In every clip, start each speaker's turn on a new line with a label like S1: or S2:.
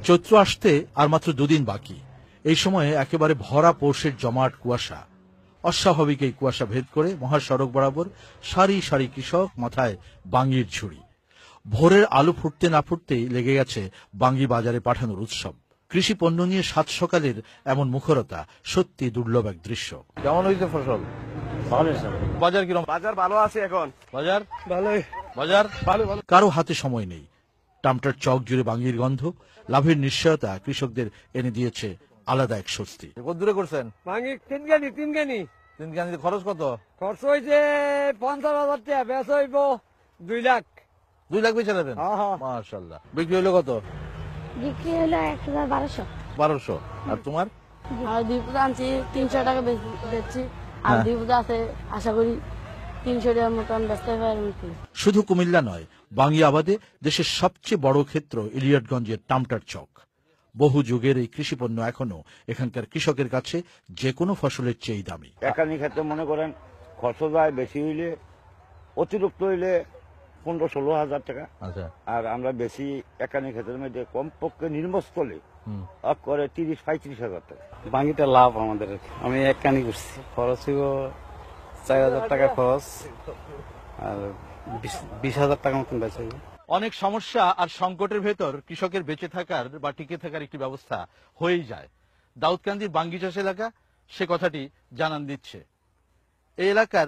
S1: চৈত্র আসতে আর মাত্র দুদিন বাকি। এই সময়ে একেবারে ভরা পৌষের জমাট কুয়াশা। অস্বাভাবিক এই কুয়াশা ভেদ করে মহাসড়ক বরাবর সারি সারি কৃষক, মাথায় বাঙ্গির ঝুড়ি। ভোরের আলো ফুটতে না ফুটতেই লেগে গেছে বাঙ্গি বাজারে পাঠানোর উৎসব। কৃষি পণ্য নিয়ে সাত সকালের এমন মুখরতা সত্যি দুর্লভ এক দৃশ্য। কেমন হয়েছে ফসল? বাজার কিরকম?
S2: বাজার ভালো আছে এখন।
S1: বাজার
S2: ভালোই।
S1: বাজার ভালো। কারো হাতে সময় নেই। টামটার চক জুড়ে বাঙ্গির গন্ধ, লাভের নিশ্চয়তা কৃষকদের এনে দিয়েছে আলাদা এক স্বস্তি। কত দূরে করছেন?
S2: ভাঙি তিন গানি।
S1: তিন গানি খরচ কত?
S2: খরচ হয়েছে 50,000 টাকা, বেচ হইব 2 লাখ।
S1: 2 লাখ বেচে নেবেন? মাশাআল্লাহ। বিক্রি হলো কত?
S3: বিক্রি হলো 1,1200।
S1: 1200। আর তোমার?
S3: আর 2 পুজো আনছি 300 টাকা বেচছি। আর 2 পুজো আছে, আশা করি 300 টাকার মতন বেচতে পারবেন।
S1: শুধু কুমিল্লা নয়, বাঙ্গি আবাদে দেশের সবচেয়ে বড় ক্ষেত্র ইলিয়টগঞ্জের টামটার চক। বহু যুগের এই কৃষি পণ্য এখনো এখানকার কৃষকের কাছে যে কোনো ফসলের চেয়ে দামি।
S4: একানি ক্ষেত্রে মনে করেন খরচ যায় বেশি হইলে, অতিরিক্ত হইলে 15-16 হাজার টাকা। আর আমরা বেশি একানি ক্ষেত্রের মধ্যে কমপক্ষে নির্মস্থলে করে 30-35 হাজার টাকা।
S5: বাঙ্গিটা লাভ আমাদের। আমি এক কানি করছি, খরচ হইব 4,000 টাকা খরচ, আর 20,000 টাকা মতন বেচা হইব।
S1: অনেক সমস্যা আর সংকটের ভেতর কৃষকের বেঁচে থাকার বা টিকে থাকার একটি ব্যবস্থা হয়েই যায়। দাউদকান্দির বাঙ্গি চাষ এলাকা সে কথাটি জানান দিচ্ছে। এই এলাকার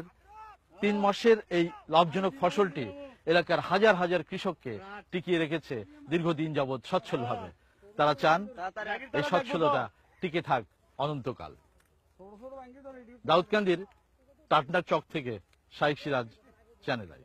S1: 3 মাসের এই লাভজনক ফসলটি এলাকার হাজার হাজার কৃষককে টিকিয়ে রেখেছে দীর্ঘদিন যাবৎ সচ্ছলভাবে। তারা চান এই সচ্ছলতা টিকে থাক অনন্তকাল। দাউদকান্দির টাটনার চক থেকে শাইখ সিরাজ, চ্যানেল আই।